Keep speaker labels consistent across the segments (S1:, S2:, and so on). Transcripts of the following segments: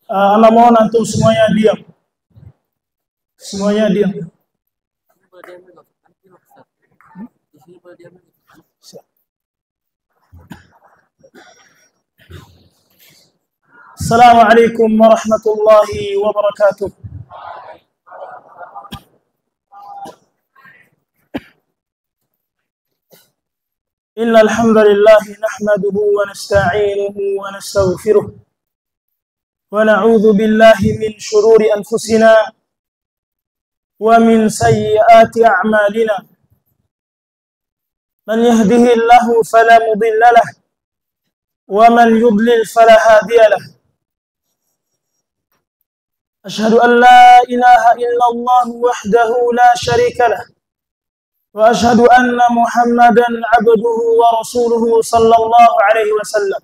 S1: Ana mohon antum semuanya diam. Semuanya diam. Assalamualaikum warahmatullahi wabarakatuh. Innal hamdalillah nahmaduhu wa nasta'inuhu wa nastaghfiruh. ونعوذ بالله من شرور أنفسنا ومن سيئات أعمالنا من يهده الله فلا مضل له ومن يضلل فلا هادي له أشهد أن لا إله إلا الله وحده لا شريك له وأشهد أن محمدا عبده ورسوله صلى الله عليه وسلم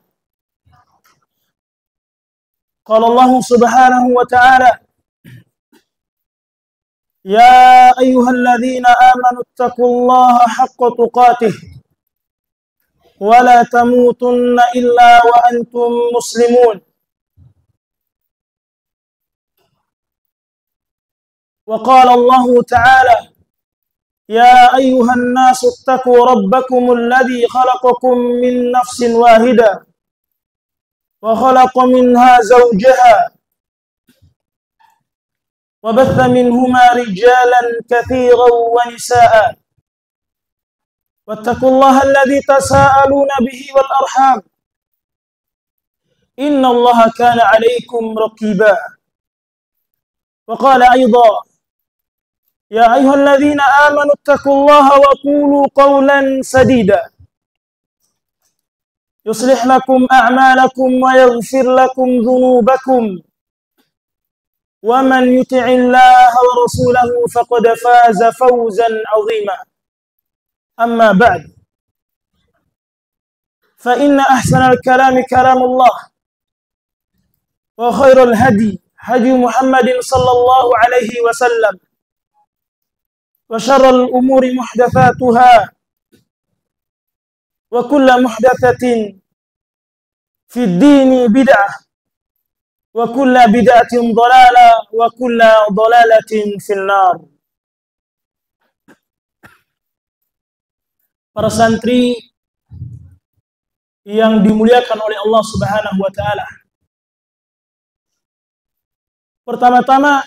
S1: قال الله سبحانه وتعالى يا أيها الذين آمنوا اتقوا الله حق تقاته ولا تموتن إلا وأنتم مسلمون وقال الله تعالى يا أيها الناس اتقوا ربكم الذي خلقكم من نفس واحدة وخلق منها زوجها وبث منهما رجالا كثيرا ونساء واتقوا الله الذي تساءلون به والأرحام إن الله كان عليكم رقيبا وقال أيضا يا أيها الذين آمنوا اتقوا الله وقولوا قولا سديدا يصلح لكم أعمالكم ويغفر لكم ذنوبكم ومن يطع الله ورسوله فقد فاز فوزا عظيما أما بعد فإن أحسن الكلام كلام الله وخير الهدي هدي محمد صلى الله عليه وسلم وشر الأمور محدثاتها وكل محدثة في الدين بدعة وكل بدعة ضلالة وكل ضلالة في النار. Para santri yang dimuliakan oleh Allah Subhanahu wa taala. Pertama-tama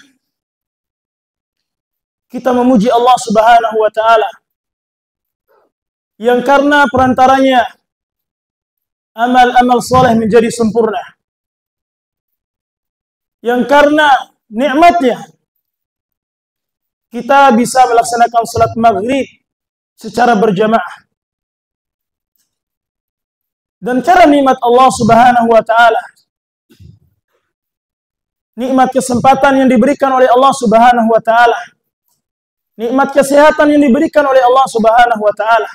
S1: kita memuji Allah Subhanahu wa taala yang karena perantaranya amal-amal soleh menjadi sempurna. Yang karena nikmatnya kita bisa melaksanakan salat maghrib secara berjamaah. Dan cara nikmat Allah Subhanahu wa taala, nikmat kesempatan yang diberikan oleh Allah Subhanahu wa taala, nikmat kesehatan yang diberikan oleh Allah Subhanahu wa taala,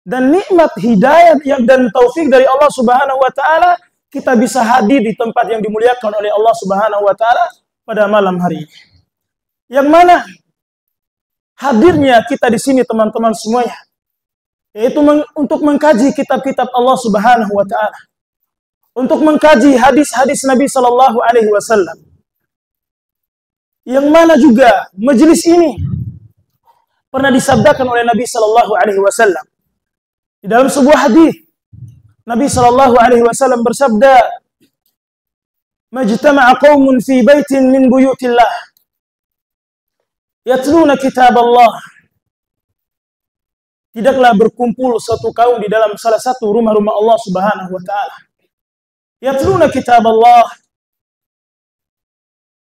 S1: dan nikmat hidayah dan taufik dari Allah Subhanahu wa taala, kita bisa hadir di tempat yang dimuliakan oleh Allah Subhanahu wa taala pada malam hari ini. Yang mana hadirnya kita di sini teman-teman semuanya, yaitu untuk mengkaji kitab-kitab Allah Subhanahu wa taala, untuk mengkaji hadis-hadis Nabi sallallahu alaihi wasallam. Yang mana juga majelis ini pernah disabdakan oleh Nabi sallallahu alaihi wasallam. Di dalam sebuah hadis Nabi sallallahu alaihi wasallam bersabda, "Majtama'a qaumun fi baitin min buyutillah yatluna kitab Allah." Tidaklah berkumpul suatu kaum di dalam salah satu rumah-rumah Allah Subhanahu wa taala. Yatluna kitab Allah,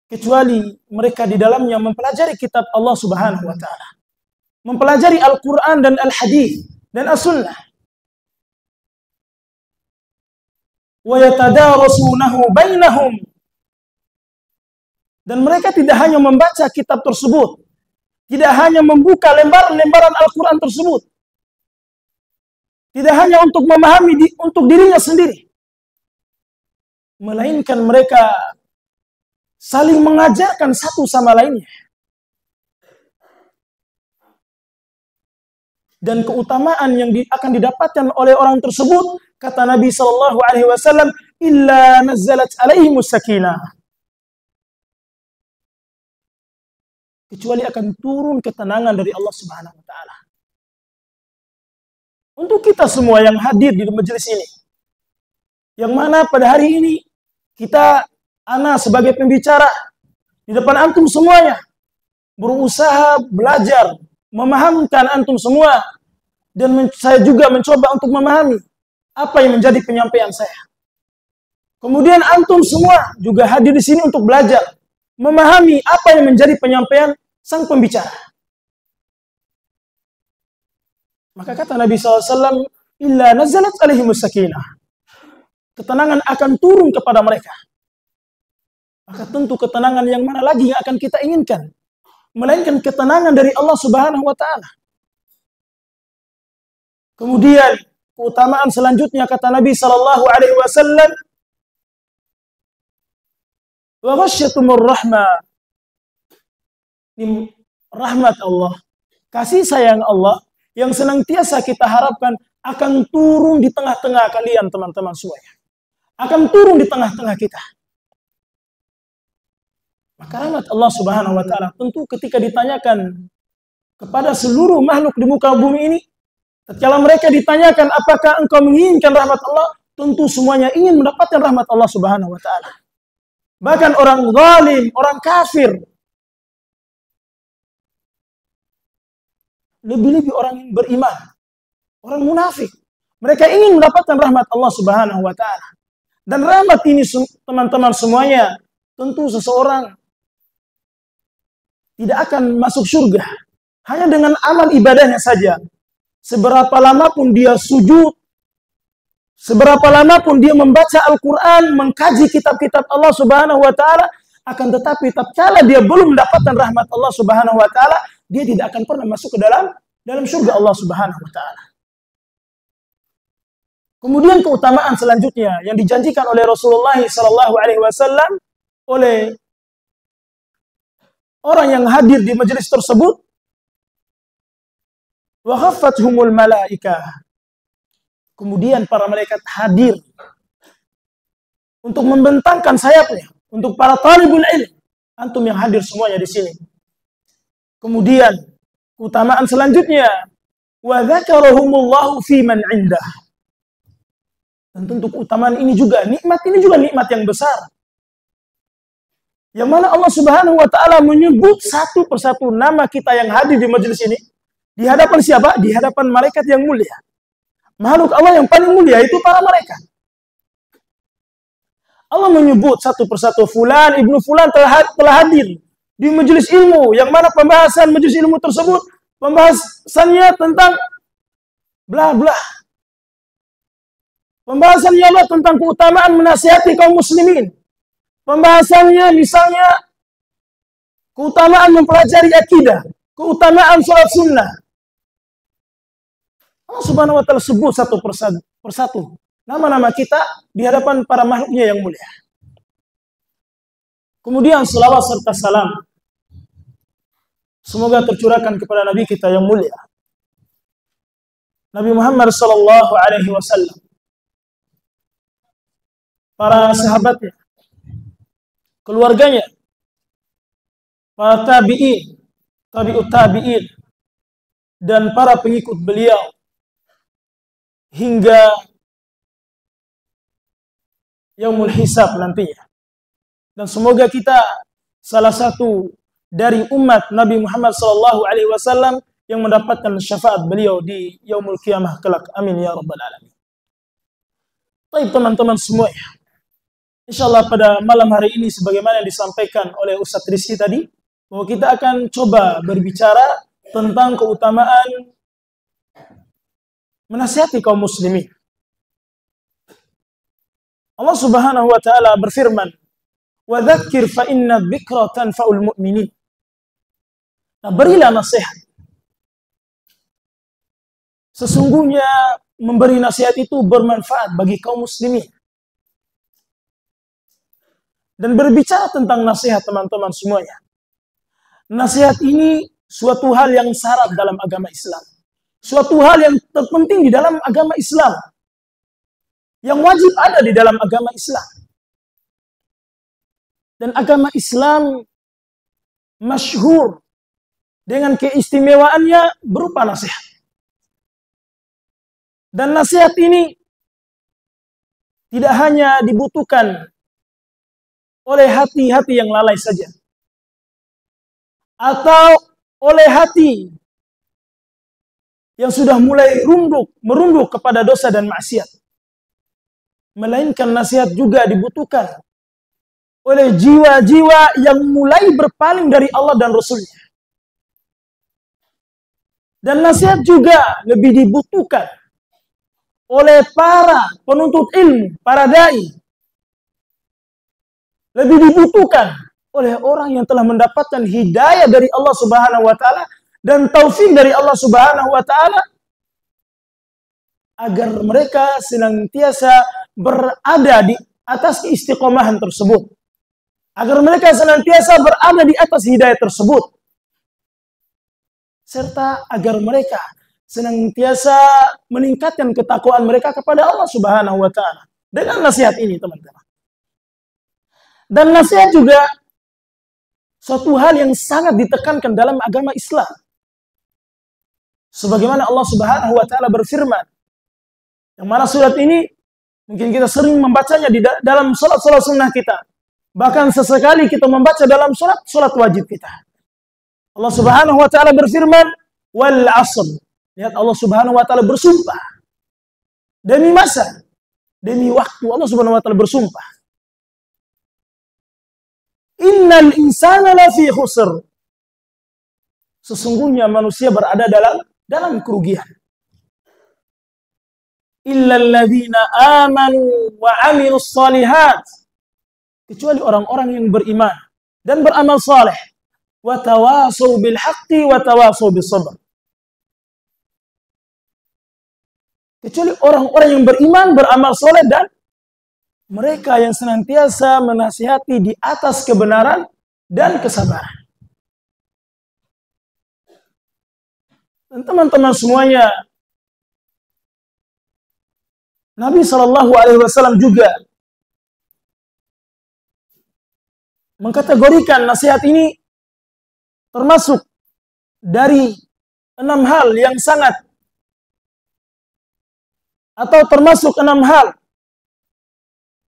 S1: kecuali mereka di dalamnya mempelajari kitab Allah Subhanahu wa taala. Mempelajari Al-Qur'an dan Al-Hadis dan As-Sunnah. Wa yatadarasunahu bainahum. Dan mereka tidak hanya membaca kitab tersebut, tidak hanya membuka lembaran-lembaran Al-Qur'an tersebut, tidak hanya untuk memahami untuk dirinya sendiri, melainkan mereka saling mengajarkan satu sama lainnya. Dan keutamaan yang akan didapatkan oleh orang tersebut, kata Nabi sallallahu alaihi wasallam, illa nazzalat alaihimus sakinah. kecuali akan turun ketenangan dari Allah Subhanahu wa taala. Untuk kita semua yang hadir di majelis ini, yang mana pada hari ini ana sebagai pembicara di depan antum semuanya berusaha belajar memahamkan antum semua, dan saya juga mencoba untuk memahami apa yang menjadi penyampaian saya. Kemudian antum semua juga hadir di sini untuk belajar memahami apa yang menjadi penyampaian sang pembicara. Maka kata Nabi SAW, illa nazalat alaihimus sakinah. Ketenangan akan turun kepada mereka. Maka tentu ketenangan yang mana lagi yang akan kita inginkan, melainkan ketenangan dari Allah Subhanahu wa taala. Kemudian keutamaan selanjutnya kata Nabi sallallahu alaihi wasallam, wa ghasyatumur rahmah. Ini rahmat Allah, kasih sayang Allah yang senantiasa kita harapkan akan turun di tengah-tengah kalian teman-teman semuanya. Akan turun di tengah-tengah kita. Maka rahmat Allah Subhanahu wa taala tentu ketika ditanyakan kepada seluruh makhluk di muka bumi ini, tatkala mereka ditanyakan apakah engkau menginginkan rahmat Allah, tentu semuanya ingin mendapatkan rahmat Allah Subhanahu wa taala. Bahkan orang zalim, orang kafir, lebih-lebih orang yang beriman, orang munafik, mereka ingin mendapatkan rahmat Allah Subhanahu wa taala. Dan rahmat ini teman-teman semuanya, tentu seseorang tidak akan masuk surga hanya dengan amal ibadahnya saja. Seberapa lama pun dia sujud, seberapa lama pun dia membaca Al-Quran, mengkaji kitab-kitab Allah Subhanahu wa taala, akan tetapi tatkala dia belum mendapatkan rahmat Allah Subhanahu wa taala, dia tidak akan pernah masuk ke dalam surga Allah Subhanahu wa taala. Kemudian keutamaan selanjutnya yang dijanjikan oleh Rasulullah sallallahu alaihi wasallam oleh orang yang hadir di majelis tersebut, wa khaffathumul malaikah. Kemudian para malaikat hadir untuk membentangkan sayapnya untuk para talibul ilm, antum yang hadir semuanya di sini. Kemudian keutamaan selanjutnya, wa dzakarahumullahu fi man indah. Dan tentu keutamaan ini juga, nikmat ini juga nikmat yang besar. Yang mana Allah Subhanahu wa taala menyebut satu persatu nama kita yang hadir di majelis ini di hadapan siapa? Di hadapan malaikat yang mulia. Makhluk Allah yang paling mulia itu para malaikat. Allah menyebut satu persatu, fulan ibnu fulan telah hadir di majelis ilmu, yang mana pembahasan majelis ilmu tersebut pembahasannya tentang bla bla. Pembahasannya adalah tentang keutamaan menasihati kaum muslimin. Pembahasannya misalnya keutamaan mempelajari akidah, keutamaan sholat sunnah. Allah Subhanahu wa taala sebut satu persatu nama-nama kita di hadapan para makhluknya yang mulia. Kemudian selawat serta salam semoga tercurahkan kepada Nabi kita yang mulia, Nabi Muhammad sallallahu alaihi wasallam, para sahabatnya, keluarganya, para tabi'in, tabi'ut tabi'in, dan para pengikut beliau hingga yaumul hisab nantinya. Dan semoga kita salah satu dari umat Nabi Muhammad SAW yang mendapatkan syafaat beliau di yaumul qiyamah kelak. Amin ya rabbal alamin. Baik teman-teman semuanya, insyaallah pada malam hari ini sebagaimana yang disampaikan oleh Ustadz Rizky tadi, bahwa kita akan coba berbicara tentang keutamaan menasihati kaum muslimin. Allah Subhanahu wa taala berfirman, "Wa dzakir fa inna dzikra tanfa'ul mu'minin." Nah, berilah nasihat. Sesungguhnya memberi nasihat itu bermanfaat bagi kaum muslimin. Dan berbicara tentang nasihat teman-teman semuanya, nasihat ini suatu hal yang syarat dalam agama Islam. Suatu hal yang terpenting di dalam agama Islam. Yang wajib ada di dalam agama Islam. Dan agama Islam masyhur dengan keistimewaannya berupa nasihat. Dan nasihat ini tidak hanya dibutuhkan oleh hati-hati yang lalai saja, atau oleh hati yang sudah mulai merunduk kepada dosa dan maksiat. Melainkan nasihat juga dibutuhkan oleh jiwa-jiwa yang mulai berpaling dari Allah dan Rasul-Nya. Dan nasihat juga lebih dibutuhkan oleh para penuntut ilmu, para dai. Lebih dibutuhkan oleh orang yang telah mendapatkan hidayah dari Allah Subhanahu wa taala dan taufik dari Allah Subhanahu wa taala, agar mereka senantiasa berada di atas keistiqomahan tersebut. Agar mereka senantiasa berada di atas hidayah tersebut. Serta agar mereka senantiasa meningkatkan ketakwaan mereka kepada Allah Subhanahu wa taala. Dengan nasihat ini, teman-teman. Dan nasihat juga suatu hal yang sangat ditekankan dalam agama Islam. Sebagaimana Allah Subhanahu wa taala berfirman, yang mana surat ini mungkin kita sering membacanya di dalam salat-salat sunnah kita. Bahkan sesekali kita membaca dalam salat wajib kita. Allah Subhanahu wa taala berfirman, wal 'asr. Lihat, Allah Subhanahu wa taala bersumpah. Demi masa, demi waktu, Allah Subhanahu wa taala bersumpah. Innal insana lafi khusr. Sesungguhnya manusia berada dalam kerugian. Illal ladzina amanu wa 'amilus shalihat. Kecuali orang-orang yang beriman dan beramal saleh. Wa tawasau bil haqqi wa tawasau bis sabr. Kecuali orang-orang yang beriman, beramal saleh, dan mereka yang senantiasa menasihati di atas kebenaran dan kesabaran. Dan teman-teman semuanya, Nabi SAW juga mengkategorikan nasihat ini termasuk dari 6 hal yang sangat, atau termasuk 6 hal,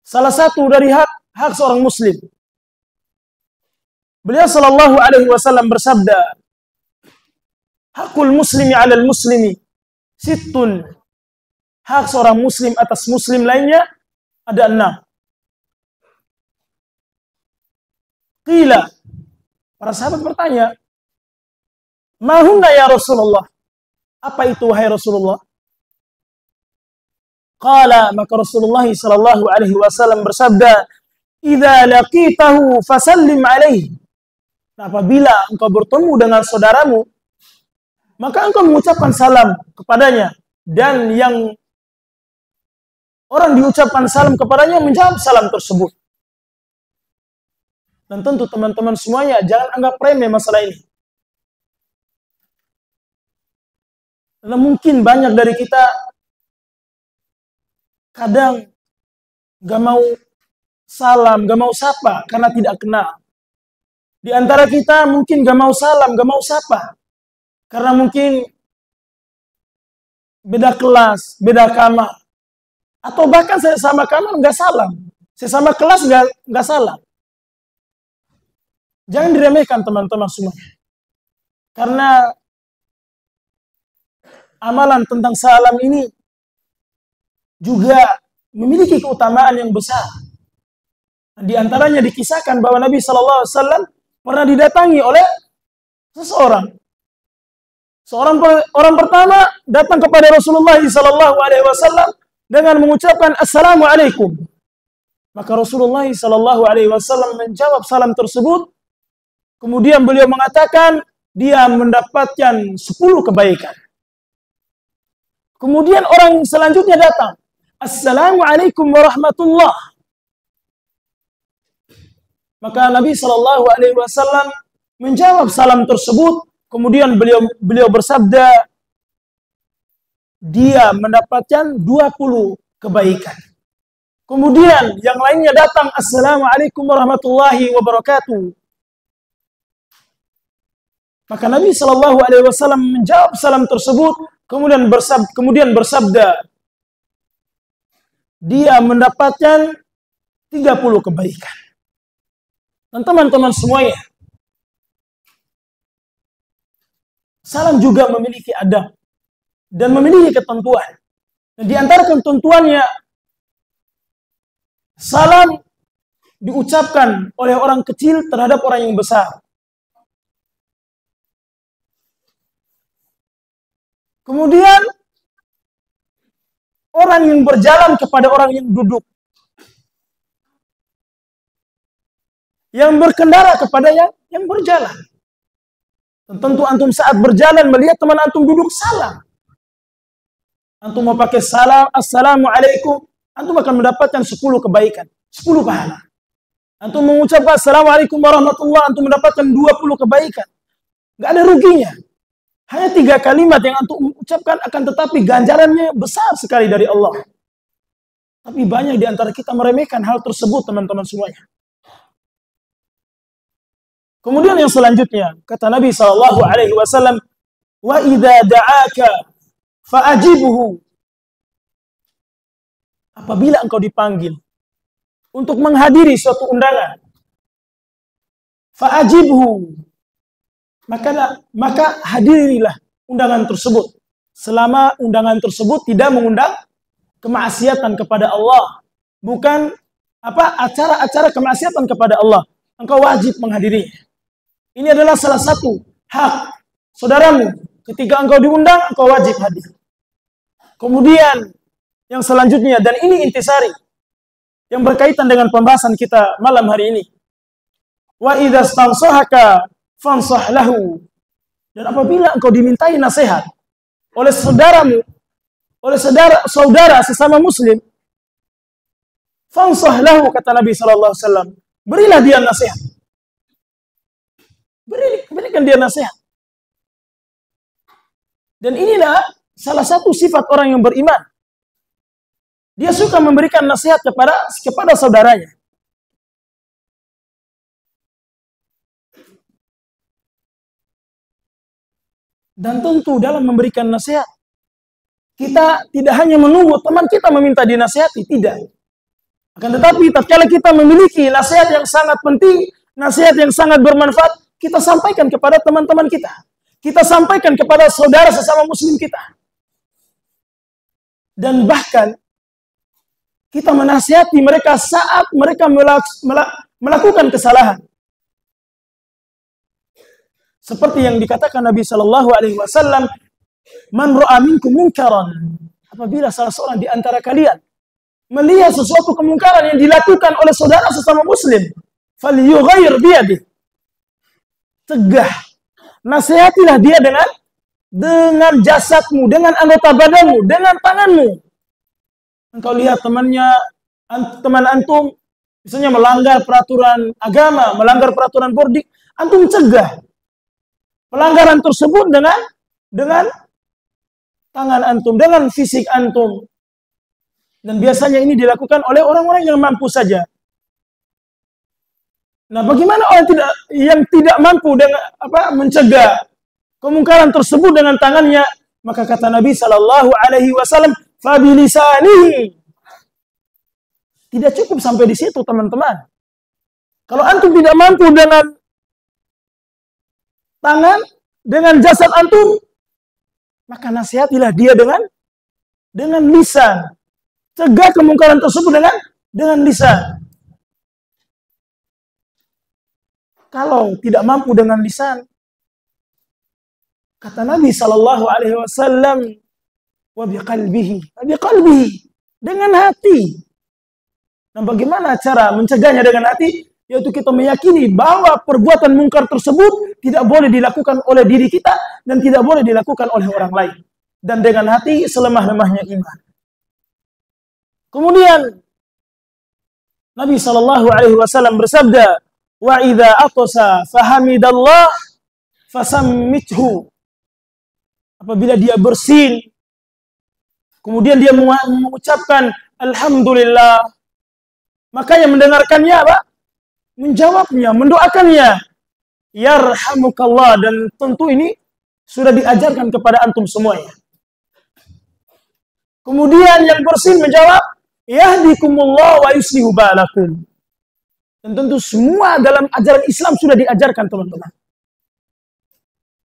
S1: salah satu dari hak seorang muslim. Beliau sallallahu alaihi wasallam bersabda, hakul muslimi 'alal muslimi sittun. Hak seorang muslim atas muslim lainnya ada 6. Qila, para sahabat bertanya, ma hunna ya Rasulullah? Apa itu wahai Rasulullah? Qala, maka Rasulullah sallallahu alaihi wasallam bersabda, idza laqitahu fasallim alaihi. Apabila engkau bertemu dengan saudaramu, maka engkau mengucapkan salam kepadanya, dan yang orang diucapkan salam kepadanya menjawab salam tersebut. Dan tentu teman-teman semuanya jangan anggap remeh masalah ini. Karena mungkin banyak dari kita kadang gak mau salam, gak mau sapa karena tidak kenal. Di antara kita mungkin gak mau salam, gak mau sapa karena mungkin beda kelas, beda kamar. Atau bahkan saya sama kamar gak salam, saya sama kelas gak salam. Jangan diremehkan teman-teman semuanya. Karena amalan tentang salam ini juga memiliki keutamaan yang besar. Di antaranya dikisahkan bahwa Nabi SAW pernah didatangi oleh seseorang. Orang pertama datang kepada Rasulullah SAW dengan mengucapkan Assalamualaikum. Maka Rasulullah SAW menjawab salam tersebut. Kemudian beliau mengatakan dia mendapatkan 10 kebaikan. Kemudian orang selanjutnya datang. Assalamualaikum warahmatullah. Maka Nabi SAW menjawab salam tersebut. Kemudian beliau bersabda, dia mendapatkan 20 kebaikan. Kemudian yang lainnya datang, Assalamualaikum warahmatullahi wabarakatuh. Maka Nabi Shallallahu Alaihi Wasallam menjawab salam tersebut, kemudian bersabda, dia mendapatkan 30 kebaikan. Dan teman-teman semuanya, salam juga memiliki adab dan memiliki ketentuan. Dan di antara ketentuannya, salam diucapkan oleh orang kecil terhadap orang yang besar. Kemudian orang yang berjalan kepada orang yang duduk. Yang berkendara kepada yang berjalan. Dan tentu antum saat berjalan melihat teman antum duduk, salam. Antum mau pakai salam, assalamualaikum, antum akan mendapatkan 10 kebaikan, 10 pahala. Antum mengucapkan assalamualaikum warahmatullahi, antum mendapatkan 20 kebaikan. Nggak ada ruginya. Hanya 3 kalimat yang antum ucapkan, akan tetapi ganjarannya besar sekali dari Allah. Tapi banyak di antara kita meremehkan hal tersebut, teman-teman semuanya. Kemudian yang selanjutnya, kata Nabi Shallallahu Alaihi Wasallam, wa idza da'aka fa'ajibhu. Apabila engkau dipanggil untuk menghadiri suatu undangan, fa'ajibhu, maka hadirilah undangan tersebut, selama undangan tersebut tidak mengundang kemaksiatan kepada Allah, bukan acara-acara kemaksiatan kepada Allah, engkau wajib menghadirinya. Ini adalah salah satu hak saudaramu. Ketika engkau diundang, engkau wajib hadir. Kemudian yang selanjutnya, dan ini intisari yang berkaitan dengan pembahasan kita malam hari ini. Wa idza stansahaka fansah lahu. Dan apabila engkau dimintai nasihat oleh saudaramu, oleh saudara sesama muslim, fansah lahu, kata Nabi sallallahu alaihi wasallam, berilah dia nasihat. Berikan dia nasihat. Dan inilah salah satu sifat orang yang beriman. Dia suka memberikan nasihat kepada saudaranya. Dan tentu dalam memberikan nasihat, kita tidak hanya menunggu teman kita meminta dinasihati, tidak. Akan tetapi tatkala kita memiliki nasihat yang sangat penting, nasihat yang sangat bermanfaat, kita sampaikan kepada teman-teman kita. Kita sampaikan kepada saudara sesama muslim kita. Dan bahkan kita menasihati mereka saat mereka melakukan kesalahan. Seperti yang dikatakan Nabi Shallallahu Alaihi Wasallam, "Man ra'a minkum munkaran." Apabila salah seorang di antara kalian melihat sesuatu kemungkaran yang dilakukan oleh saudara sesama muslim, falyughayyir biyadihi. Cegah, nasihatilah dia dengan jasadmu, dengan anggota badanmu, dengan tanganmu. Engkau lihat teman antum, misalnya melanggar peraturan agama, melanggar peraturan boarding, antum cegah pelanggaran tersebut dengan tangan antum, dengan fisik antum. Dan biasanya ini dilakukan oleh orang-orang yang mampu saja. Nah, bagaimana orang yang tidak mampu dengan mencegah kemungkaran tersebut dengan tangannya? Maka kata Nabi Shallallahu Alaihi Wasallam, fabilisanihi. Tidak cukup sampai di situ, teman-teman. Kalau antum tidak mampu dengan tangan, dengan jasad antum, maka nasihatilah dia dengan lisan. Cegah kemungkaran tersebut dengan lisan. Kalau tidak mampu dengan lisan, kata Nabi Shallallahu Alaihi Wasallam, wa biqalbihi, dengan hati. Nah, bagaimana cara mencegahnya dengan hati? Yaitu kita meyakini bahwa perbuatan mungkar tersebut tidak boleh dilakukan oleh diri kita dan tidak boleh dilakukan oleh orang lain. Dan dengan hati selemah-lemahnya iman. Kemudian Nabi Shallallahu Alaihi Wasallam bersabda, wa idza aqsa fahamidallah fasammithu. Apabila dia bersin, kemudian dia mengucapkan alhamdulillah, maka yang mendengarkannya menjawabnya, mendoakannya. yarhamukallah, dan tentu ini sudah diajarkan kepada antum semuanya. Kemudian yang bersin menjawab, yahdikumullah wa yuslihu balakum. Dan tentu semua dalam ajaran Islam sudah diajarkan, teman-teman.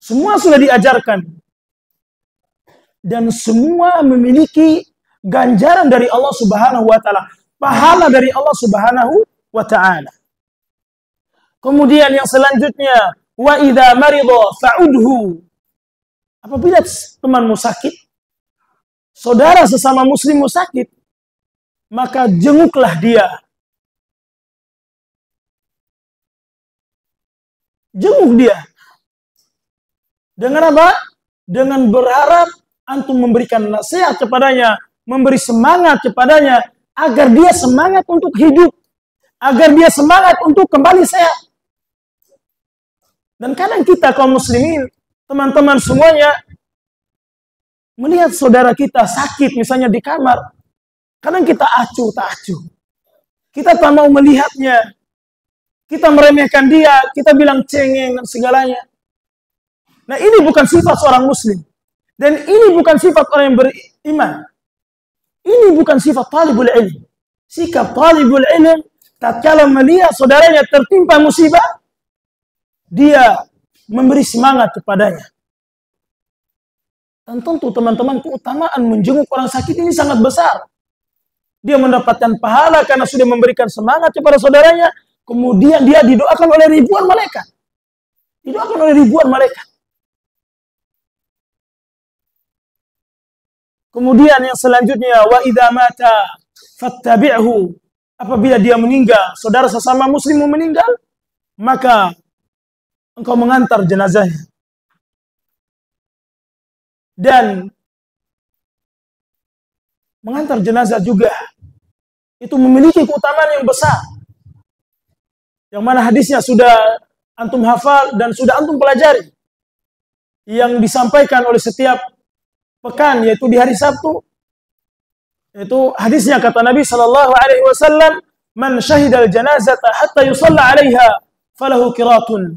S1: Semua sudah diajarkan. Dan semua memiliki ganjaran dari Allah Subhanahu wa taala, pahala dari Allah Subhanahu wa taala. Kemudian yang selanjutnya, wa idza marida fa'udhu. Apabila temanmu sakit, saudara sesama muslimmu sakit, maka jenguklah dia. Jenguk dia. Dengan apa? Dengan berharap antum memberikan nasihat kepadanya, memberi semangat kepadanya, agar dia semangat untuk hidup, agar dia semangat untuk kembali sehat. Dan kadang kita kaum muslimin, teman-teman semuanya, melihat saudara kita sakit misalnya di kamar, kadang kita acuh tak acuh. Kita tak mau melihatnya. Kita meremehkan dia, kita bilang cengeng dan segalanya. Nah, ini bukan sifat seorang muslim. Dan ini bukan sifat orang yang beriman. Ini bukan sifat talibul ilm. Sikap talibul ilm, tatkala melihat saudaranya tertimpa musibah, dia memberi semangat kepadanya. Dan tentu teman-teman, keutamaan menjenguk orang sakit ini sangat besar. Dia mendapatkan pahala karena sudah memberikan semangat kepada saudaranya. Kemudian dia didoakan oleh ribuan malaikat. Didoakan oleh ribuan malaikat. Kemudian yang selanjutnya, wa idza mata fattabi'hu. Apabila dia meninggal, saudara sesama muslim meninggal, maka engkau mengantar jenazahnya. Dan mengantar jenazah juga itu memiliki keutamaan yang besar. Yang mana hadisnya sudah antum hafal dan sudah antum pelajari. Yang disampaikan oleh setiap pekan, yaitu di hari Sabtu. Itu hadisnya kata Nabi sallallahu alaihi wasallam, "Man syahidal janazata hatta yusalla 'alaiha falahu qiratun."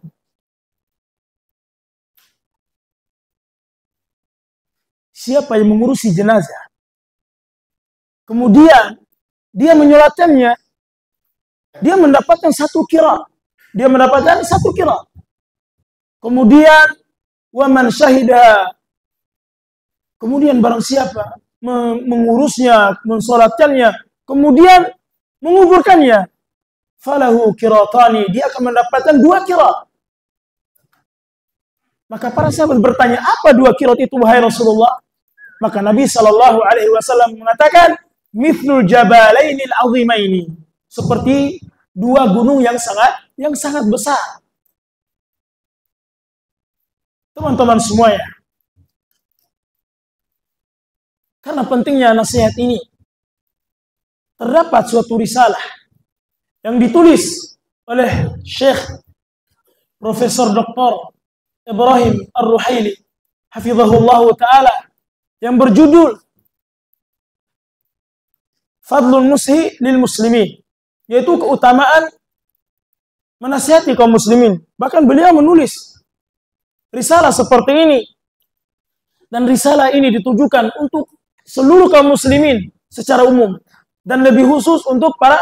S1: Siapa yang mengurusi jenazah, kemudian dia menyolatkannya, dia mendapatkan 1 qirat. Dia mendapatkan 1 qirat. Kemudian wa man syahida, kemudian barang siapa mengurusnya, mensolatkannya, kemudian menguburkannya, falahu qiratani, dia akan mendapatkan 2 qirat. Maka para sahabat bertanya, apa 2 qirat itu wahai Rasulullah? Maka Nabi sallallahu alaihi wasallam mengatakan, mithlul jabalainil azimaini, seperti 2 gunung yang sangat besar. Teman-teman semuanya, karena pentingnya nasihat ini, terdapat suatu risalah yang ditulis oleh Syekh Profesor Dr. Ibrahim Ar-Ruhaili hafizahullah ta'ala, yang berjudul Fadlul Nushi lil Muslimin, yaitu keutamaan menasihati kaum muslimin. Bahkan beliau menulis risalah seperti ini, dan risalah ini ditujukan untuk seluruh kaum muslimin secara umum, dan lebih khusus untuk para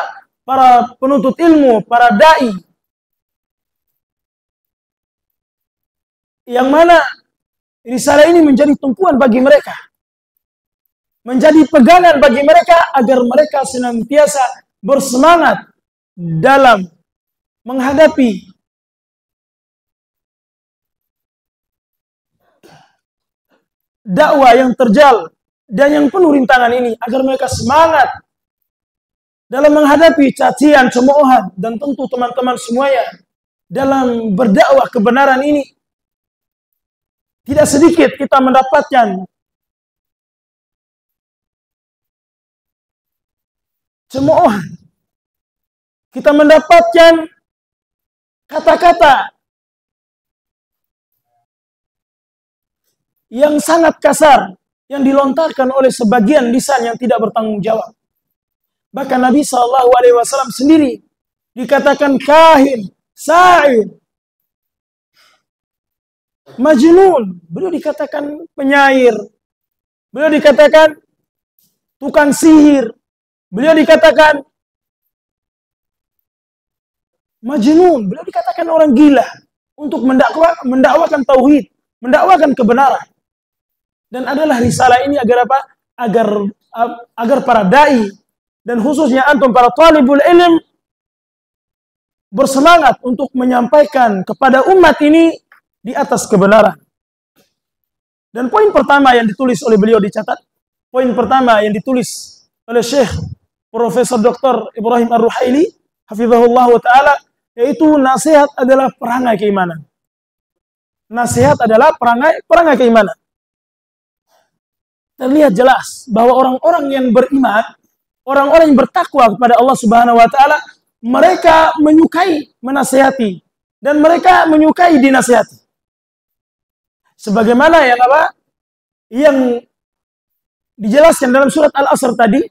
S1: penuntut ilmu, para dai, yang mana risalah ini menjadi tumpuan bagi mereka, menjadi pegangan bagi mereka, agar mereka senantiasa bersemangat dalam menghadapi dakwah yang terjal dan yang penuh rintangan ini, agar mereka semangat dalam menghadapi cacian, cemoohan, dan tentu teman-teman semuanya dalam berdakwah kebenaran ini. Tidak sedikit kita mendapatkan cemoohan, kita mendapatkan kata-kata yang sangat kasar yang dilontarkan oleh sebagian lisan yang tidak bertanggung jawab. Bahkan Nabi SAW sendiri dikatakan kahin, sa'ir, majnun, beliau dikatakan penyair, beliau dikatakan tukang sihir, beliau dikatakan majnun, beliau dikatakan orang gila untuk mendakwakan tauhid, mendakwakan kebenaran. Dan adalah risalah ini agar apa? Agar para dai dan khususnya antum para talibul ilm bersemangat untuk menyampaikan kepada umat ini di atas kebenaran. Dan poin pertama yang ditulis oleh beliau dicatat, poin pertama yang ditulis oleh Syekh Profesor Dr. Ibrahim Ar-Ruhaili hafizahullah taala, yaitu nasihat adalah perangai keimanan. Nasihat adalah perangai keimanan. Terlihat jelas bahwa orang-orang yang beriman, orang-orang yang bertakwa kepada Allah Subhanahu wa taala, mereka menyukai menasihati dan mereka menyukai dinasihati. Sebagaimana yang apa? Yang dijelaskan dalam surat Al-Asr tadi,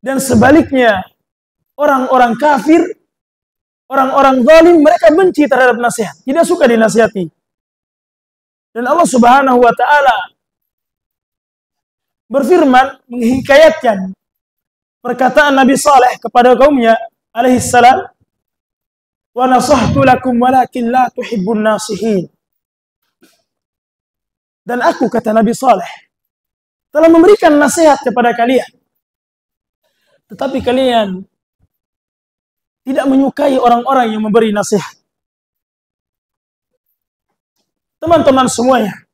S1: dan sebaliknya orang-orang kafir, orang-orang zalim, mereka benci terhadap nasihat, tidak suka dinasihati. Dan Allah Subhanahu wa taala berfirman menghikayatkan perkataan Nabi Saleh kepada kaumnya alaihi salam, "Wa nasahtu lakum walakin la tuhibbun nasihin." Dan aku, kata Nabi Saleh, telah memberikan nasihat kepada kalian, tetapi kalian tidak menyukai orang-orang yang memberi nasihat. Teman-teman semuanya,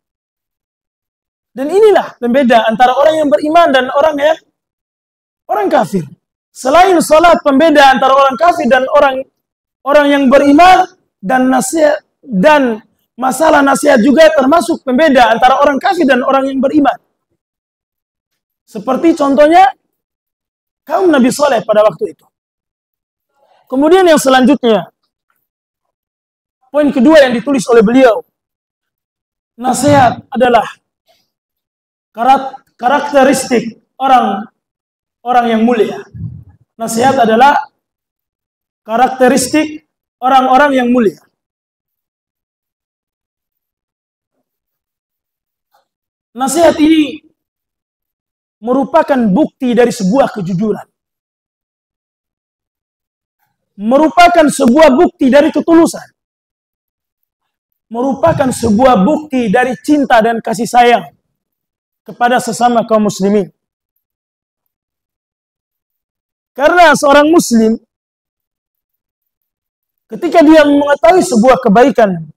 S1: dan inilah pembeda antara orang yang beriman dan orang kafir. Selain salat, pembeda antara orang kafir dan orang yang beriman, dan nasihat dan masalah nasihat juga termasuk pembeda antara orang kafir dan orang yang beriman. Seperti contohnya kaum Nabi Saleh pada waktu itu. Kemudian yang selanjutnya, poin kedua yang ditulis oleh beliau, nasihat adalah karakteristik orang yang mulia. Nasihat adalah karakteristik orang-orang yang mulia. Nasihat ini merupakan bukti dari sebuah kejujuran. Merupakan sebuah bukti dari ketulusan. Merupakan sebuah bukti dari cinta dan kasih sayang kepada sesama kaum muslimin. Karena seorang muslim, ketika dia mengetahui sebuah kebaikan,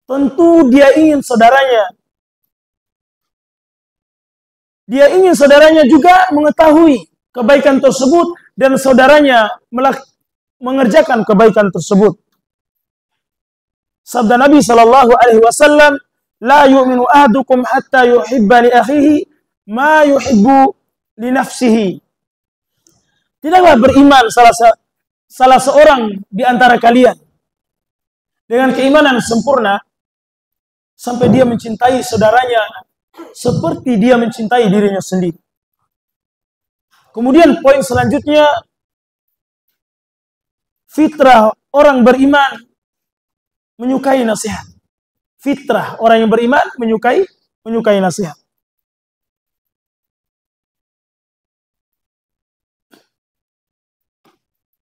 S1: tentu dia ingin saudaranya juga mengetahui kebaikan tersebut dan saudaranya mengerjakan kebaikan tersebut. Sabda Nabi sallallahu alaihi wasallam, "La yu'minu ahadukum hatta yuhibba li akhihi ma yuhibbu li nafsihi." Tidaklah beriman salah seorang di antara kalian dengan keimanan sempurna sampai dia mencintai saudaranya seperti dia mencintai dirinya sendiri. Kemudian poin selanjutnya, fitrah orang beriman menyukai nasihat. Fitrah orang yang beriman menyukai nasihat.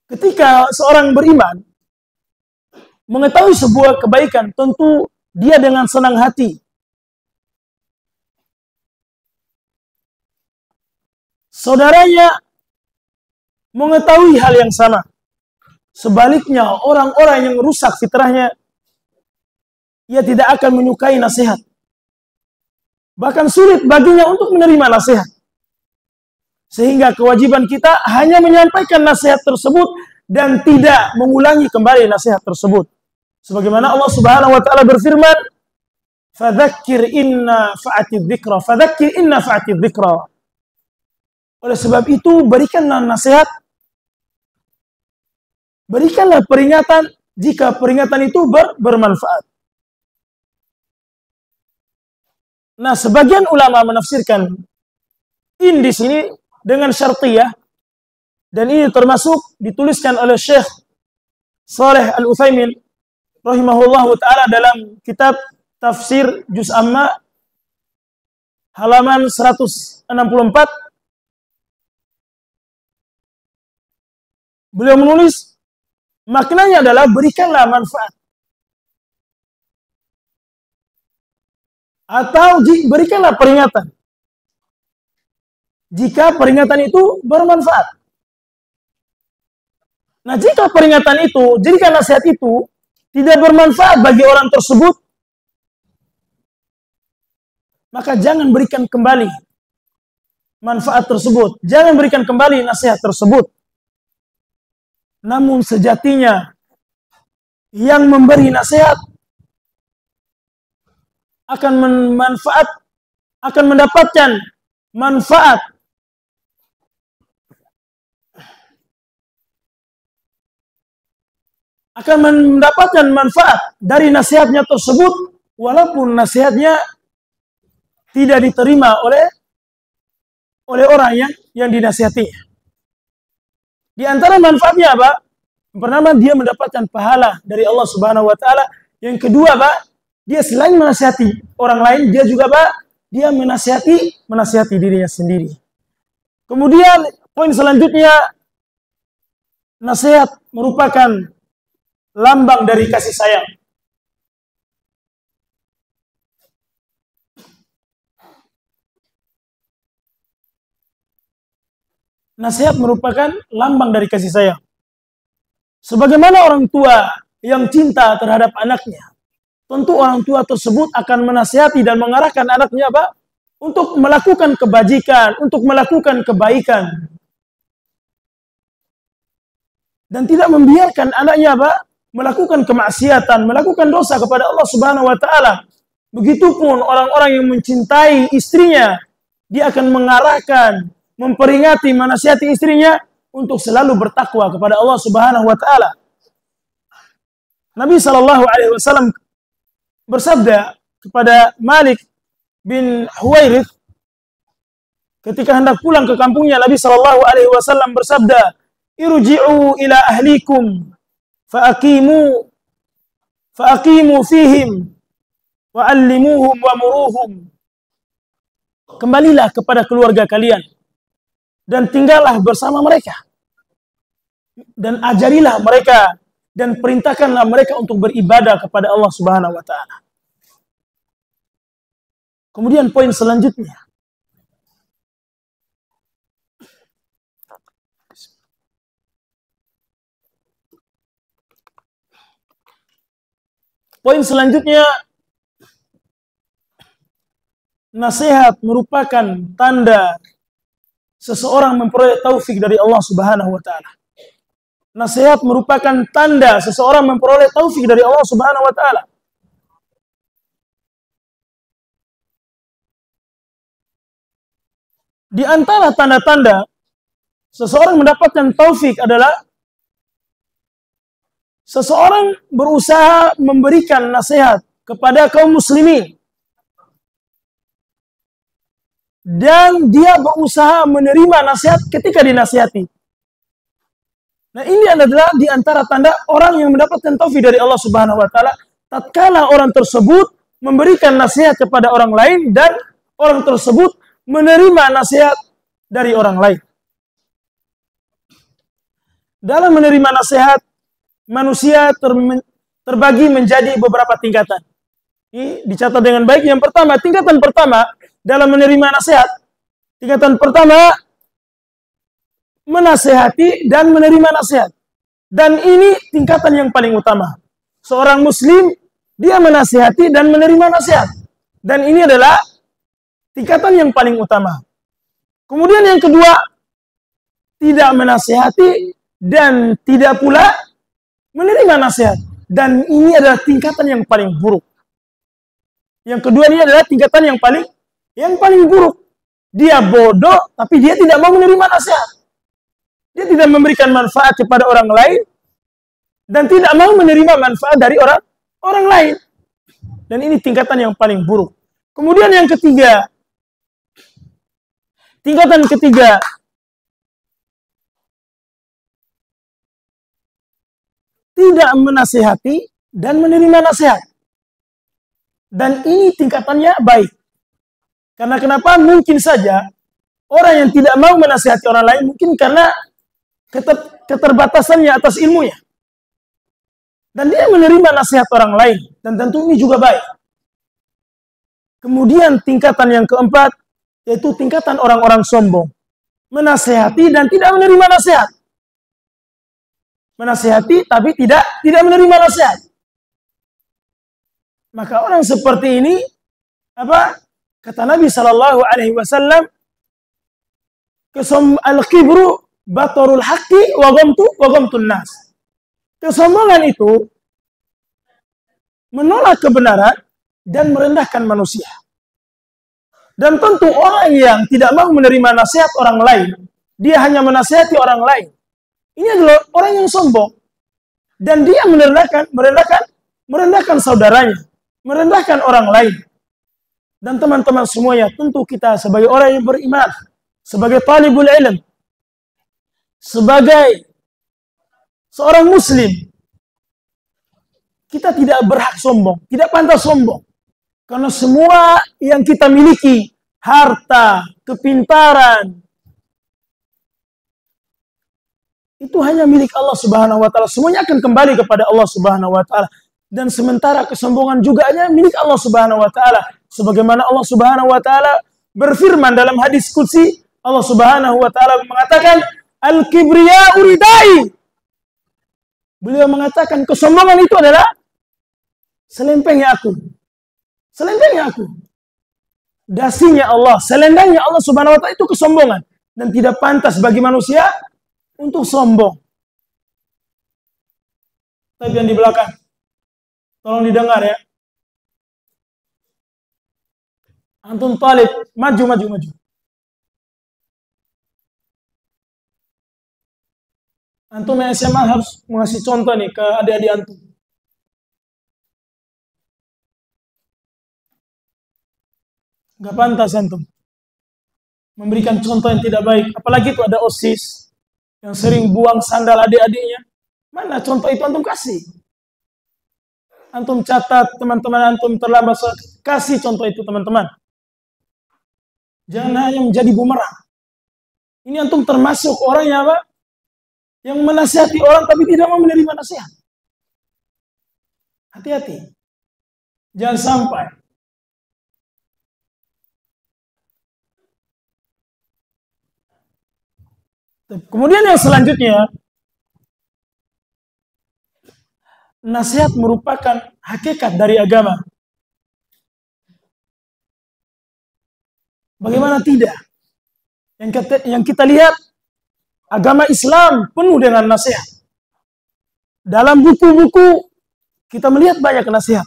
S1: Ketika seorang beriman mengetahui sebuah kebaikan, tentu dia dengan senang hati saudaranya mengetahui hal yang sama. Sebaliknya, orang-orang yang rusak fitrahnya, ia tidak akan menyukai nasihat. Bahkan sulit baginya untuk menerima nasihat. Sehingga kewajiban kita hanya menyampaikan nasihat tersebut dan tidak mengulangi kembali nasihat tersebut. Sebagaimana Allah Subhanahu wa taala berfirman, "Fadzakir inna fa'atidz dzikra." Fadzakir inna fa'atidz dzikra. Oleh sebab itu, berikanlah nasihat, berikanlah peringatan jika peringatan itu bermanfaat. Nah, sebagian ulama menafsirkan in di sini dengan syartiyah, dan ini termasuk dituliskan oleh Syekh Shalih Al-Utsaimin rahimahullahu taala dalam kitab Tafsir Juz Amma halaman 164, beliau menulis maknanya adalah berikanlah manfaat atau berikanlah peringatan jika peringatan itu bermanfaat. Nah, jika peringatan itu, jika nasihat itu tidak bermanfaat bagi orang tersebut, maka jangan berikan kembali manfaat tersebut. Jangan berikan kembali nasihat tersebut. Namun sejatinya yang memberi nasihat akan mendapatkan manfaat dari nasihatnya tersebut, walaupun nasihatnya tidak diterima oleh orang yang dinasihatinya. Di antara manfaatnya apa? Yang pertama, dia mendapatkan pahala dari Allah Subhanahu wa taala. Yang kedua, Pak, dia selain menasihati orang lain, dia juga, Pak, dia menasihati dirinya sendiri. Kemudian poin selanjutnya, nasihat merupakan lambang dari kasih sayang. Nasihat merupakan lambang dari kasih sayang. Sebagaimana orang tua yang cinta terhadap anaknya, tentu orang tua tersebut akan menasihati dan mengarahkan anaknya, Pak, untuk melakukan kebajikan, untuk melakukan kebaikan. Dan tidak membiarkan anaknya, Pak, melakukan kemaksiatan, melakukan dosa kepada Allah Subhanahu wa taala. Begitupun orang-orang yang mencintai istrinya, dia akan mengarahkan, memperingati, menasihati istrinya untuk selalu bertakwa kepada Allah Subhanahu wa taala. Nabi sallallahu alaihi wasallam bersabda kepada Malik bin Huwairith ketika hendak pulang ke kampungnya, Nabi sallallahu alaihi wasallam bersabda, "Irji'u ila ahlikum faaqimu fihim wa'allimuhum wa muruhum." Kembalilah kepada keluarga kalian dan tinggallah bersama mereka dan ajarilah mereka dan perintahkanlah mereka untuk beribadah kepada Allah Subhanahu wa taala. Kemudian poin selanjutnya, nasihat merupakan tanda seseorang memperoleh taufik dari Allah Subhanahu wa taala. Nasihat merupakan tanda seseorang memperoleh taufik dari Allah Subhanahu wa taala. Di antara tanda-tanda seseorang mendapatkan taufik adalah seseorang berusaha memberikan nasihat kepada kaum muslimin dan dia berusaha menerima nasihat ketika dinasihati. Nah, ini adalah di antara tanda orang yang mendapatkan taufik dari Allah Subhanahu wa taala, tatkala orang tersebut memberikan nasihat kepada orang lain dan orang tersebut menerima nasihat dari orang lain. Dalam menerima nasihat, manusia terbagi menjadi beberapa tingkatan. Ini dicatat dengan baik. Yang pertama, tingkatan pertama dalam menerima nasihat. Tingkatan pertama, menasehati dan menerima nasihat. Dan ini tingkatan yang paling utama. Seorang muslim, dia menasehati dan menerima nasihat. Dan ini adalah tingkatan yang paling utama. Kemudian yang kedua, tidak menasehati dan tidak pula menerima nasihat. Dan ini adalah tingkatan yang paling buruk. Yang kedua ini adalah tingkatan yang paling buruk. Dia bodoh, tapi dia tidak mau menerima nasihat. Dia tidak memberikan manfaat kepada orang lain dan tidak mau menerima manfaat dari orang lain. Dan ini tingkatan yang paling buruk. Kemudian yang ketiga, tingkatan ketiga, tidak menasihati dan menerima nasihat. Dan ini tingkatannya baik. Karena kenapa? Mungkin saja orang yang tidak mau menasihati orang lain mungkin karena keterbatasannya atas ilmunya. Dan dia menerima nasihat orang lain. Dan tentu ini juga baik. Kemudian tingkatan yang keempat, yaitu tingkatan orang-orang sombong. Menasihati dan tidak menerima nasihat. Menasihati tapi tidak menerima nasihat. Maka orang seperti ini, apa? Kata Nabi Shallallahu Alaihi Wasallam, al-kibru batarul haqqi wa ghamtun nas. Kesombongan itu menolak kebenaran dan merendahkan manusia. Dan tentu orang yang tidak mau menerima nasihat orang lain, dia hanya menasihati orang lain. Ini adalah orang yang sombong. Dan dia merendahkan saudaranya, merendahkan orang lain. Dan teman-teman semuanya, tentu kita sebagai orang yang beriman, sebagai talibul ilm, sebagai seorang muslim, kita tidak berhak sombong, tidak pantas sombong. Karena semua yang kita miliki, harta, kepintaran, itu hanya milik Allah Subhanahu wa taala. Semuanya akan kembali kepada Allah Subhanahu wa taala. Dan sementara kesombongan juga hanya milik Allah Subhanahu wa taala. Sebagaimana Allah Subhanahu wa taala berfirman dalam hadis qudsi, Allah Subhanahu wa taala mengatakan, "Al-kibriya uridai." Beliau mengatakan kesombongan itu adalah selempengnya aku. Selendangnya aku. Dasinya Allah, selendangnya Allah Subhanahu wa taala itu kesombongan dan tidak pantas bagi manusia untuk sombong. Tapi yang di belakang, tolong didengar ya. Antum talib, maju. Antum yang SMA harus mengasih contoh nih ke adik-adik antum. Gak pantas antum memberikan contoh yang tidak baik. Apalagi itu ada OSIS yang sering buang sandal adik-adiknya. Mana contoh itu antum kasih? Antum catat, teman-teman antum terlambat, kasih contoh itu teman-teman. Jangan hanya menjadi bumerang. Ini antum termasuk orang yang apa? Yang menasihati orang tapi tidak mau menerima nasihat. Hati-hati. Jangan sampai. Kemudian yang selanjutnya, nasihat merupakan hakikat dari agama. Bagaimana tidak? Yang kita lihat, agama Islam penuh dengan nasihat. Dalam buku-buku, kita melihat banyak nasihat.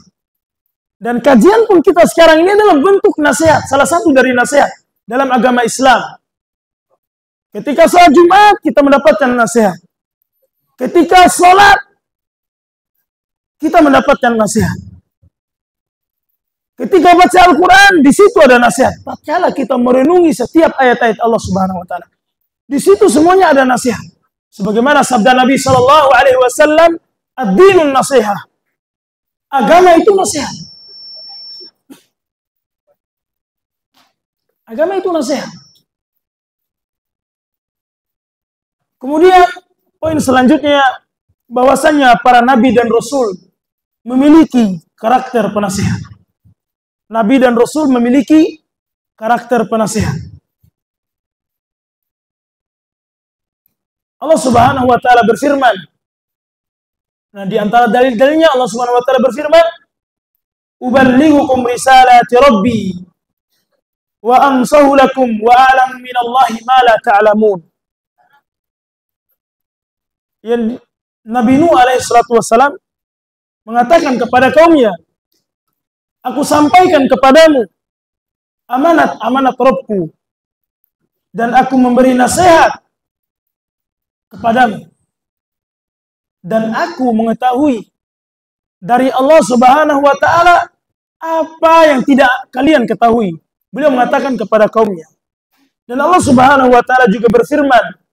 S1: Dan kajian pun kita sekarang ini adalah bentuk nasihat. Salah satu dari nasihat dalam agama Islam. Ketika sholat Jumat, kita mendapatkan nasihat. Ketika sholat, kita mendapatkan nasihat. Ketika baca Al-Quran, di situ ada nasihat. Tatkala kita merenungi setiap ayat-ayat Allah Subhanahu wa taala, di situ semuanya ada nasihat. Sebagaimana sabda Nabi Shallallahu Alaihi Wasallam, "Ad-dinun nasihah." Agama itu nasihat. Agama itu nasihat. Kemudian poin selanjutnya, bahwasannya para nabi dan rasul memiliki karakter penasihat. Nabi dan rasul memiliki karakter penasihat. Allah Subhanahu wa taala berfirman. Nah, di antara dalil-dalilnya Allah Subhanahu wa taala berfirman, "Uballighukum risalati rabbi wa ansahu lakum wa a'lamu minallahi ma la ta'lamun." Yang Nabi Nuh alaihi salatu wassalam mengatakan kepada kaumnya, "Aku sampaikan kepadamu amanat Rabbku dan aku memberi nasihat kepadamu dan aku mengetahui dari Allah Subhanahu wa taala apa yang tidak kalian ketahui." Beliau mengatakan kepada kaumnya. Dan Allah Subhanahu wa taala juga berfirman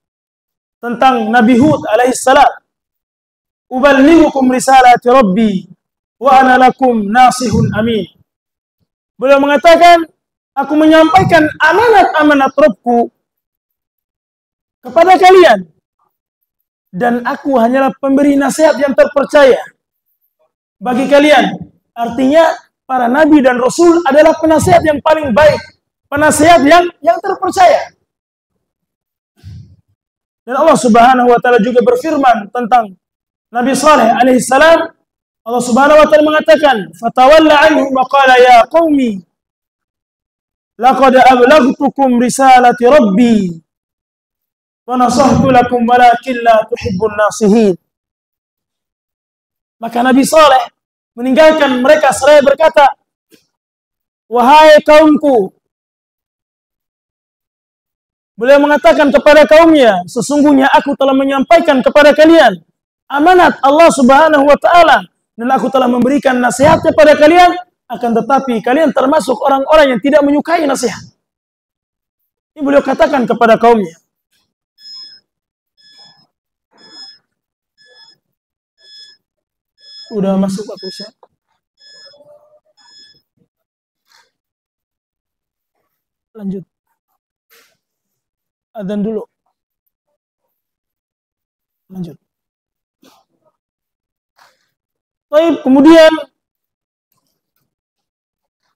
S1: tentang Nabi Hud alaihissalam, "Uballighukum risalati rabbi wa ana lakum nasihun amin. Beliau mengatakan, aku menyampaikan amanat-amanat Rabbku kepada kalian, dan aku hanyalah pemberi nasihat yang terpercaya bagi kalian. Artinya, para nabi dan rasul adalah penasihat yang paling baik, penasihat yang terpercaya. Dan Allah Subhanahu wa taala juga berfirman tentang Nabi Saleh alaihi salam. Allah Subhanahu wa taala mengatakan, "Fatawalla anhum wa qala ya qaumi laqad ablaghtukum risalati rabbi wa nasahtu lakum walakin la tuhibbun nasihin." Maka Nabi Saleh meninggalkan mereka seraya berkata, "Wahai kaumku," beliau mengatakan kepada kaumnya, "Sesungguhnya aku telah menyampaikan kepada kalian amanat Allah Subhanahu wa taala, dan aku telah memberikan nasihat kepada kalian, akan tetapi kalian termasuk orang-orang yang tidak menyukai nasihat." Ini beliau katakan kepada kaumnya. Udah masuk Pak Ustaz? Lanjut. Adzan dulu. Lanjut. Baik, kemudian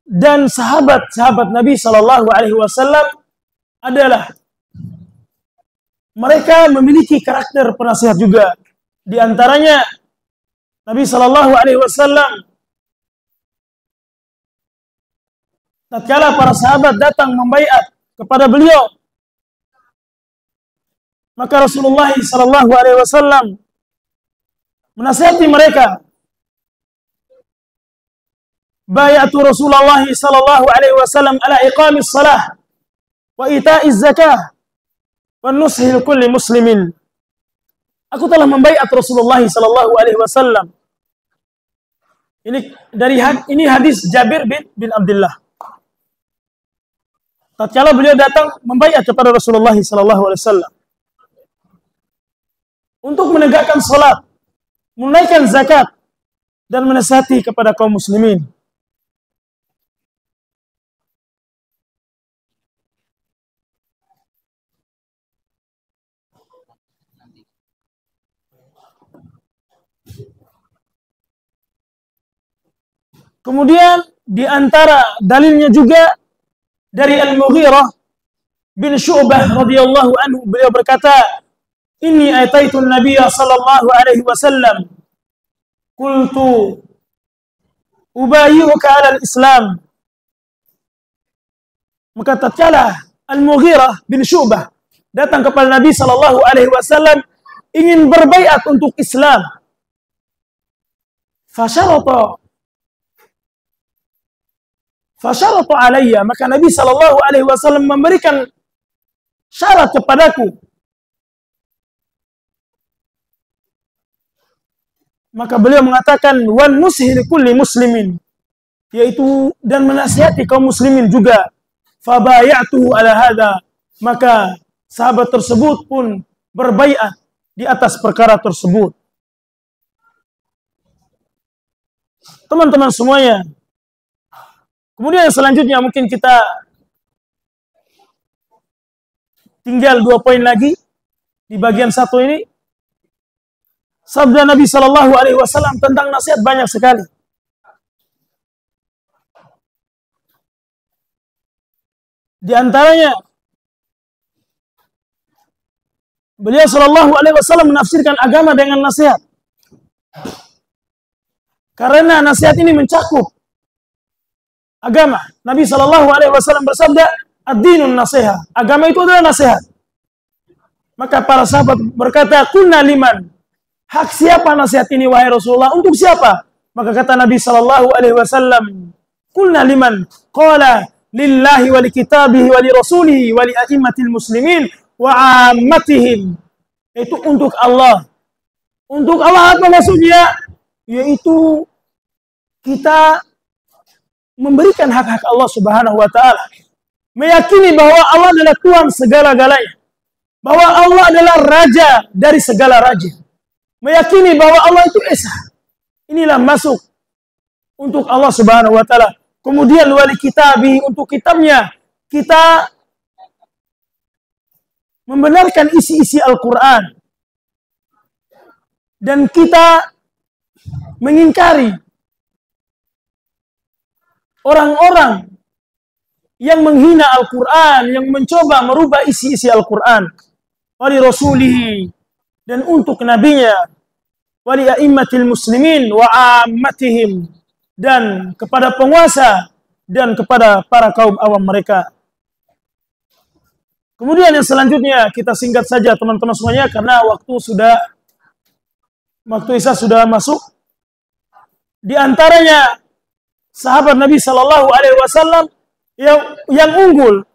S1: dan sahabat-sahabat Nabi Sallallahu Alaihi Wasallam adalah mereka memiliki karakter penasihat juga. Di antaranya Nabi Sallallahu Alaihi Wasallam tatkala para sahabat datang membaiat kepada beliau, maka Rasulullah Sallallahu Alaihi Wasallam menasihati mereka. Bayatu Rasulullah Sallallahu Alaihi Wasallam ala iqamis salah wa ita'iz zakah wa nushil kulli muslimin. Aku telah membaiat Rasulullah Sallallahu Alaihi Wasallam. Ini hadis Jabir bin Abdullah. Tatkala beliau datang membaiat kepada Rasulullah Sallallahu Alaihi Wasallam untuk menegakkan salat, menunaikan zakat, dan menasihati kepada kaum muslimin. Kemudian di antara dalilnya juga dari Al-Mughirah bin Syu'bah radhiyallahu anhu, beliau berkata, "Inni ataitun Nabiyya sallallahu alaihi wasallam qultu ubayyuka 'ala al-Islam." Maka tatkala Al-Mughirah bin Syu'bah datang kepada Nabi sallallahu alaihi wasallam ingin berbaiat untuk Islam, Fasyaratu alayya, maka Nabi Sallallahu Alaihi Wasallam memberikan syarat kepadaku. Maka beliau mengatakan, wan nushi li kulli muslimin, yaitu dan menasihati kaum muslimin juga. Fabayatuhu ala hadha, maka sahabat tersebut pun berbaiat di atas perkara tersebut. Teman-teman semuanya, kemudian selanjutnya mungkin kita tinggal 2 poin lagi di bagian 1 ini. Sabda Nabi Sallallahu Alaihi Wasallam tentang nasihat banyak sekali. Di antaranya, beliau Sallallahu Alaihi Wasallam menafsirkan agama dengan nasihat. Karena nasihat ini mencakup agama. Nabi Sallallahu Alaihi Wasallam bersabda, ad-dinun nasihat. Agama itu adalah nasihat. Maka para sahabat berkata, kunna liman. Hak siapa nasihat ini wahai Rasulullah? Untuk siapa? Maka kata Nabi Sallallahu Alaihi Wasallam, kunna liman. Qala lillahi wa li kitabihi wa li rasulihi wa li a'immatil muslimin wa ammatihim. Itu untuk Allah. Untuk Allah apa maksudnya? Yaitu kita memberikan hak-hak Allah Subhanahu wa taala. Meyakini bahwa Allah adalah Tuhan segala-galanya. Bahwa Allah adalah raja dari segala raja. Meyakini bahwa Allah itu Esa. Inilah masuk untuk Allah Subhanahu wa taala. Kemudian wali kitabi, untuk kitabnya kita membenarkan isi-isi Al-Qur'an. Dan kita mengingkari orang-orang yang menghina Al-Qur'an, yang mencoba merubah isi-isi Al-Qur'an. Wali rasulihi, dan untuk nabinya, wali a'immatil muslimin wa ammatihim, dan kepada penguasa dan kepada para kaum awam mereka. Kemudian yang selanjutnya kita singkat saja teman-teman semuanya karena waktu Isya sudah masuk. Di antaranya sahabat Nabi Shallallahu Alaihi Wasallam yang unggul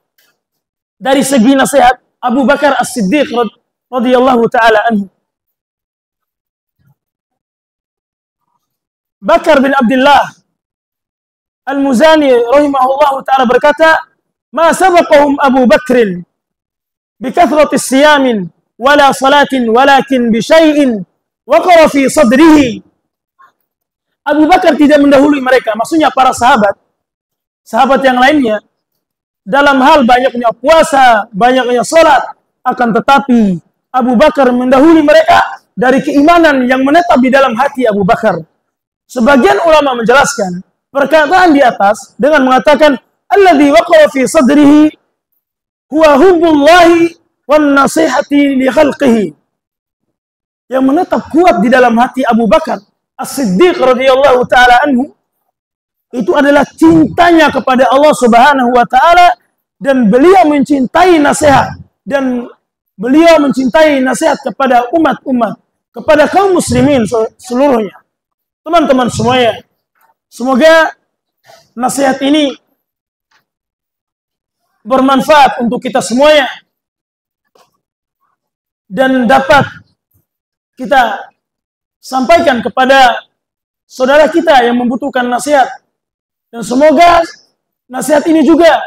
S1: dari segi nasihat, Abu Bakar As-Siddiq radhiyallahu taala anhu. Bakar bin Abdullah Al-Muzani rahimahullahu taala berkata, "Ma sabaqahum Abu Bakrin bi kathrati siyamin wala salatin walakin bi syai'in waqara fi sadrihi." Abu Bakar tidak mendahului mereka, maksudnya para sahabat yang lainnya dalam hal banyaknya puasa, banyaknya salat, akan tetapi Abu Bakar mendahului mereka dari keimanan yang menetap di dalam hati Abu Bakar. Sebagian ulama menjelaskan perkataan di atas dengan mengatakan alladzi waqara fi sadrihi huwa hubbullahi wan nasihati li khalqihi. Yang menetap kuat di dalam hati Abu Bakar As-Siddiq radhiyallahu taala anhu itu adalah cintanya kepada Allah Subhanahu wa taala, dan beliau mencintai nasihat, dan beliau mencintai nasihat kepada umat-umat, kepada kaum muslimin seluruhnya. Teman-teman semuanya, semoga nasihat ini bermanfaat untuk kita semuanya dan dapat kita sampaikan kepada saudara kita yang membutuhkan nasihat. Dan semoga nasihat ini juga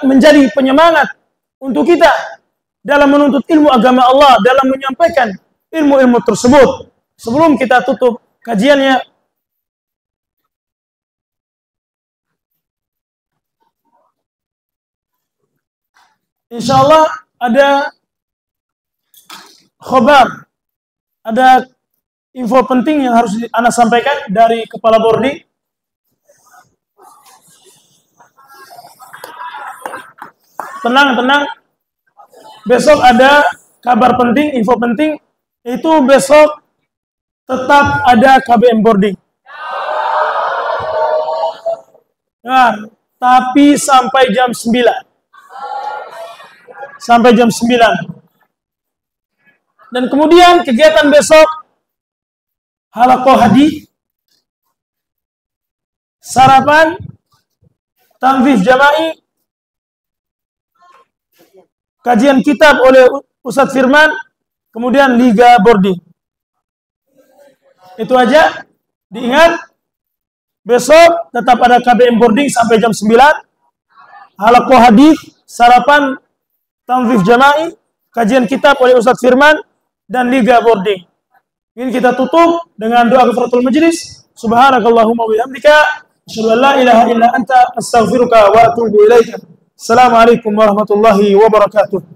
S1: menjadi penyemangat untuk kita dalam menuntut ilmu agama Allah, dalam menyampaikan ilmu-ilmu tersebut. Sebelum kita tutup kajiannya, insyaallah ada khabar, ada info penting yang harus Anda sampaikan dari kepala boarding. Tenang. Besok ada kabar penting, info penting. Itu besok tetap ada KBM boarding. Nah, tapi sampai jam 9. Sampai jam 9. Dan kemudian kegiatan besok halaqah hadis, sarapan, tanfidz jama'i, kajian kitab oleh Ustadz Firman, kemudian liga boarding. Itu aja. Diingat, besok tetap ada KBM boarding sampai jam 9. Halaqah hadis, sarapan, tanfidz jama'i, kajian kitab oleh Ustadz Firman, dan liga boarding. Ingin kita tutup dengan doa kafaratul majlis. Subhanakallahumma wa bihamdika asyhadu an la ilaha illa anta astaghfiruka wa atubu ilaika. Assalamualaikum warahmatullahi wabarakatuh.